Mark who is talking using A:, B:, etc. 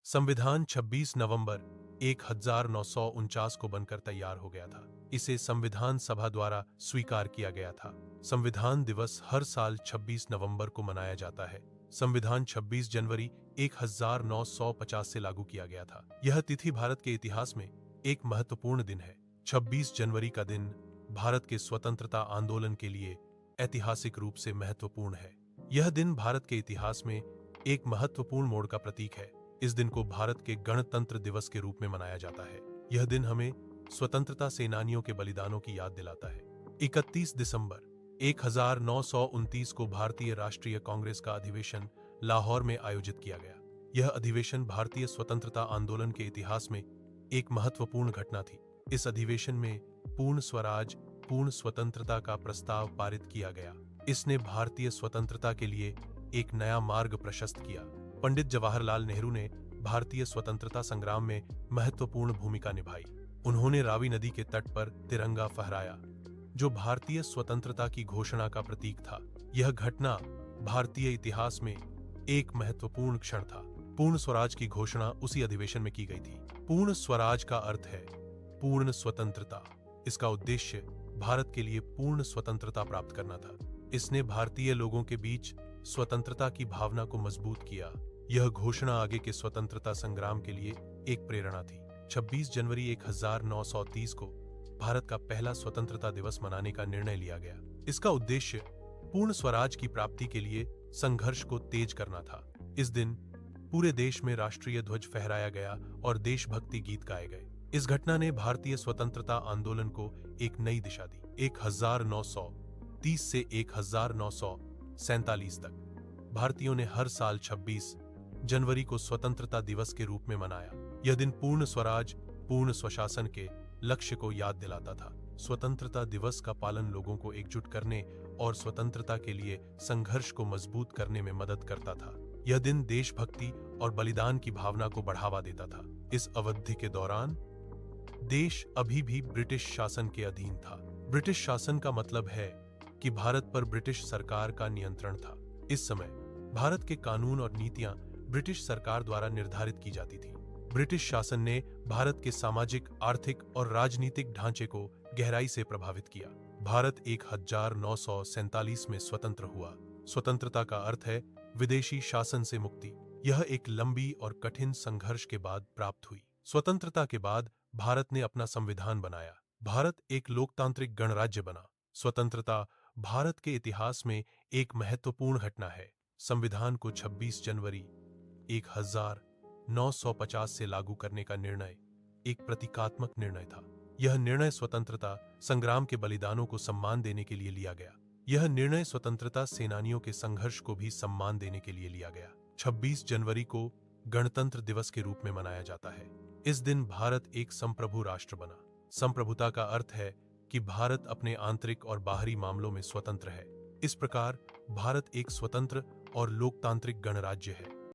A: संविधान 26 नवंबर 1949 को बनकर तैयार हो गया था। इसे संविधान सभा द्वारा स्वीकार किया गया था। संविधान दिवस हर साल 26 नवंबर को मनाया जाता है। संविधान 26 जनवरी 1950 से लागू किया गया था। यह तिथि भारत के इतिहास में एक महत्वपूर्ण दिन है। 26 जनवरी का दिन भारत के स्वतंत्रता आंदोलन के लिए ऐतिहासिक रूप से महत्वपूर्ण है। यह दिन भारत के इतिहास में एक महत्वपूर्ण मोड़ का प्रतीक है। इस दिन को भारत के गणतंत्र दिवस के रूप में मनाया जाता है। यह दिन हमें स्वतंत्रता सेनानियों के बलिदानों की याद दिलाता है। 31 दिसंबर 1929 को भारतीय राष्ट्रीय कांग्रेस का अधिवेशन लाहौर में आयोजित किया गया। यह अधिवेशन भारतीय स्वतंत्रता आंदोलन के इतिहास में एक महत्वपूर्ण घटना थी। इस अधिवेशन में पूर्ण स्वराज, पूर्ण स्वतंत्रता का प्रस्ताव पारित किया गया। इसने भारतीय स्वतंत्रता के लिए एक नया मार्ग प्रशस्त किया। पंडित जवाहरलाल नेहरू ने भारतीय स्वतंत्रता संग्राम में महत्वपूर्ण भूमिका निभाई। उन्होंने रावी नदी के तट पर तिरंगा फहराया, जो भारतीय स्वतंत्रता की घोषणा का प्रतीक था। यह घटना भारतीय इतिहास में एक महत्वपूर्ण क्षण था। पूर्ण स्वराज की घोषणा उसी अधिवेशन में की गई थी। पूर्ण स्वराज का अर्थ है पूर्ण स्वतंत्रता। इसका उद्देश्य भारत के लिए पूर्ण स्वतंत्रता प्राप्त करना था। इसने भारतीय लोगों के बीच स्वतंत्रता की भावना को मजबूत किया। यह घोषणा आगे के स्वतंत्रता संग्राम के लिए एक प्रेरणा थी। 26 जनवरी 1930 को भारत का पहला स्वतंत्रता दिवस मनाने का निर्णय लिया गया। इसका उद्देश्य पूर्ण स्वराज की प्राप्ति के लिए संघर्ष को तेज करना था। इस दिन पूरे देश में राष्ट्रीय ध्वज फहराया गया और देशभक्ति गीत गाए गए। इस घटना ने भारतीय स्वतंत्रता आंदोलन को एक नई दिशा दी। 1930 से 1947 तक भारतीयों ने हर साल 26 जनवरी को स्वतंत्रता दिवस के रूप में मनाया। यह दिन पूर्ण स्वराज, पूर्ण स्वशासन के लक्ष्य को याद दिलाता था। स्वतंत्रता दिवस का पालन लोगों को एकजुट करने और स्वतंत्रता के लिए संघर्ष को मजबूत करने में मदद करता था। यह दिन देशभक्ति और बलिदान की भावना को बढ़ावा देता था। इस अवधि के दौरान देश अभी भी ब्रिटिश शासन के अधीन था। ब्रिटिश शासन का मतलब है कि भारत पर ब्रिटिश सरकार का नियंत्रण था। इस समय भारत के कानून और नीतियां ब्रिटिश सरकार द्वारा निर्धारित की जाती थी। ब्रिटिश शासन ने भारत के सामाजिक, आर्थिक और राजनीतिक ढांचे को गहराई से प्रभावित किया। भारत 1947 में स्वतंत्र हुआ। स्वतंत्रता का अर्थ है विदेशी शासन से मुक्ति। यह एक लंबी और कठिन संघर्ष के बाद प्राप्त हुई। स्वतंत्रता के बाद भारत ने अपना संविधान बनाया। भारत एक लोकतांत्रिक गणराज्य बना। स्वतंत्रता भारत के इतिहास में एक महत्वपूर्ण घटना है। संविधान को 26 जनवरी 1950 से लागू करने का निर्णय एक प्रतीकात्मक निर्णय था। यह निर्णय स्वतंत्रता संग्राम के बलिदानों को सम्मान देने के लिए लिया गया। यह निर्णय स्वतंत्रता सेनानियों के संघर्ष को भी सम्मान देने के लिए लिया गया। 26 जनवरी को गणतंत्र दिवस के रूप में मनाया जाता है। इस दिन भारत एक संप्रभु राष्ट्र बना। संप्रभुता का अर्थ है कि भारत अपने आंतरिक और बाहरी मामलों में स्वतंत्र है। इस प्रकार भारत एक स्वतंत्र और लोकतांत्रिक गणराज्य है।